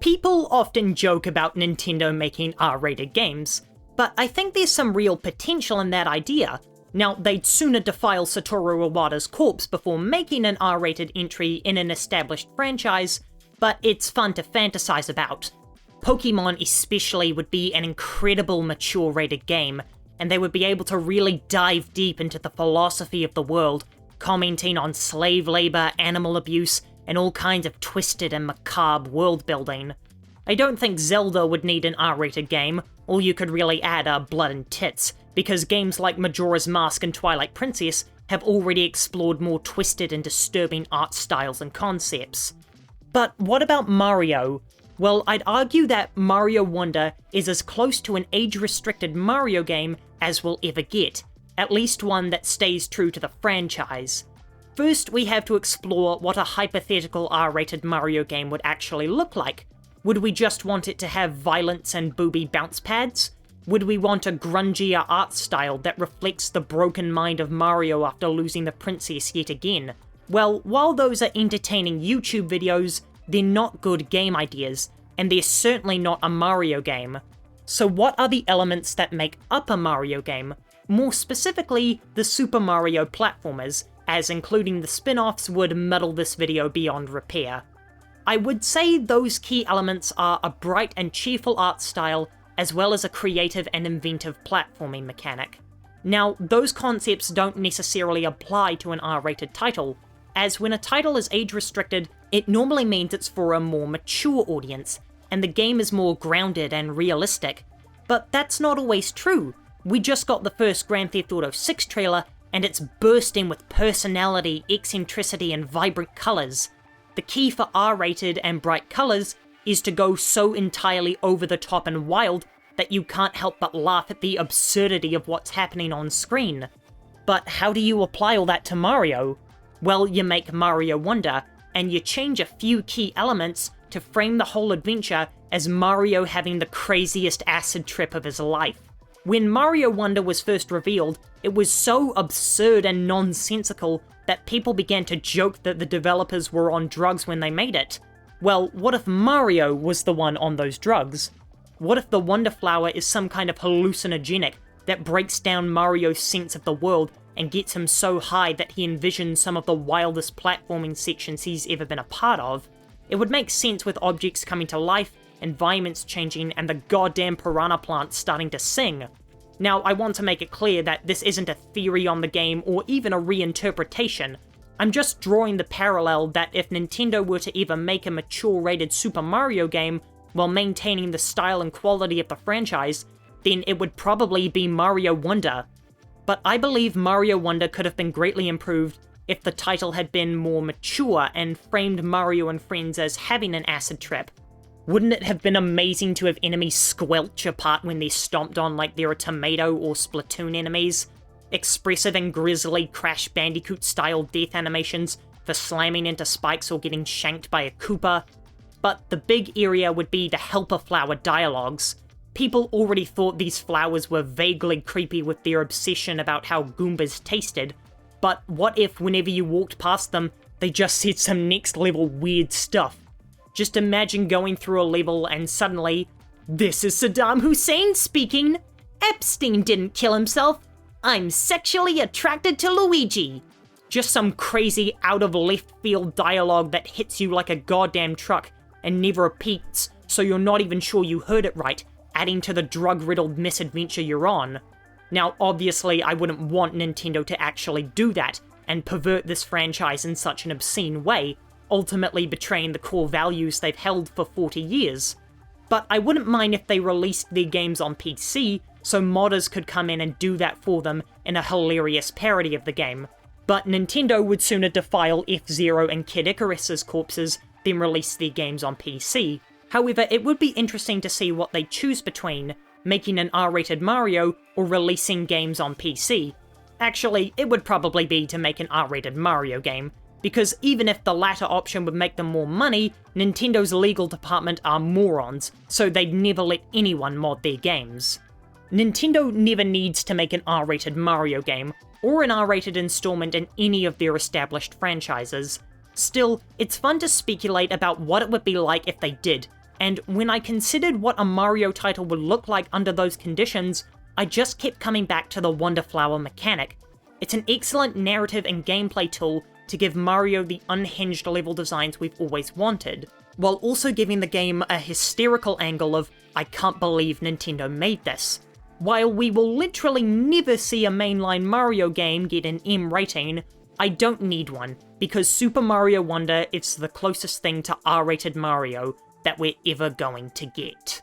People often joke about Nintendo making R-rated games, but I think there's some real potential in that idea. Now, they'd sooner defile Satoru Iwata's corpse before making an R-rated entry in an established franchise, but it's fun to fantasize about. Pokemon especially would be an incredible mature rated game, and they would be able to really dive deep into the philosophy of the world, commenting on slave labor, animal abuse, and all kinds of twisted and macabre world building. I don't think Zelda would need an R-rated game. All you could really add are blood and tits, because games like Majora's Mask and Twilight Princess have already explored more twisted and disturbing art styles and concepts. But what about Mario? Well, I'd argue that Mario Wonder is as close to an age-restricted Mario game as we'll ever get, at least one that stays true to the franchise. First, we have to explore what a hypothetical R-rated Mario game would actually look like. Would we just want it to have violence and booby bounce pads? Would we want a grungier art style that reflects the broken mind of Mario after losing the princess yet again? Well, while those are entertaining YouTube videos, they're not good game ideas, and they're certainly not a Mario game. So what are the elements that make up a Mario game? More specifically, the Super Mario platformers, as including the spin-offs would muddle this video beyond repair. I would say those key elements are a bright and cheerful art style, as well as a creative and inventive platforming mechanic. Now, those concepts don't necessarily apply to an R-rated title, as when a title is age-restricted, it normally means it's for a more mature audience, and the game is more grounded and realistic. But that's not always true. We just got the first Grand Theft Auto 6 trailer, and it's bursting with personality, eccentricity, and vibrant colours. The key for R-rated and bright colours is to go so entirely over the top and wild that you can't help but laugh at the absurdity of what's happening on screen. But how do you apply all that to Mario? Well, you make Mario Wonder, and you change a few key elements to frame the whole adventure as Mario having the craziest acid trip of his life. When Mario Wonder was first revealed, it was so absurd and nonsensical that people began to joke that the developers were on drugs when they made it. Well, what if Mario was the one on those drugs? What if the Wonder Flower is some kind of hallucinogenic that breaks down Mario's sense of the world and gets him so high that he envisions some of the wildest platforming sections he's ever been a part of? It would make sense with objects coming to life, environments changing, and the goddamn piranha plant starting to sing. Now, I want to make it clear that this isn't a theory on the game or even a reinterpretation. I'm just drawing the parallel that if Nintendo were to ever make a mature-rated Super Mario game while maintaining the style and quality of the franchise, then it would probably be Mario Wonder. But I believe Mario Wonder could have been greatly improved if the title had been more mature and framed Mario and friends as having an acid trip. Wouldn't it have been amazing to have enemies squelch apart when they're stomped on like they're a tomato or Splatoon enemies? Expressive and grisly Crash Bandicoot-style death animations for slamming into spikes or getting shanked by a Koopa? But the big area would be the Helper Flower dialogues. People already thought these flowers were vaguely creepy with their obsession about how Goombas tasted, but what if whenever you walked past them, they just said some next-level weird stuff? Just imagine going through a level and suddenly, "This is Saddam Hussein speaking! Epstein didn't kill himself! I'm sexually attracted to Luigi!" Just some crazy out-of-left-field dialogue that hits you like a goddamn truck and never repeats, so you're not even sure you heard it right, adding to the drug-riddled misadventure you're on. Now, obviously, I wouldn't want Nintendo to actually do that and pervert this franchise in such an obscene way, ultimately betraying the core values they've held for 40 years. But I wouldn't mind if they released their games on PC, so modders could come in and do that for them in a hilarious parody of the game. But Nintendo would sooner defile F-Zero and Kid Icarus's corpses than release their games on PC. However, it would be interesting to see what they choose between, making an R-rated Mario or releasing games on PC. Actually, it would probably be to make an R-rated Mario game, because even if the latter option would make them more money, Nintendo's legal department are morons, so they'd never let anyone mod their games. Nintendo never needs to make an R-rated Mario game, or an R-rated installment in any of their established franchises. Still, it's fun to speculate about what it would be like if they did, And when I considered what a Mario title would look like under those conditions, I just kept coming back to the Wonder Flower mechanic. It's an excellent narrative and gameplay tool to give Mario the unhinged level designs we've always wanted, while also giving the game a hysterical angle of, I can't believe Nintendo made this. While we will literally never see a mainline Mario game get an M rating, I don't need one, because Super Mario Wonder is the closest thing to R-rated Mario that we're ever going to get.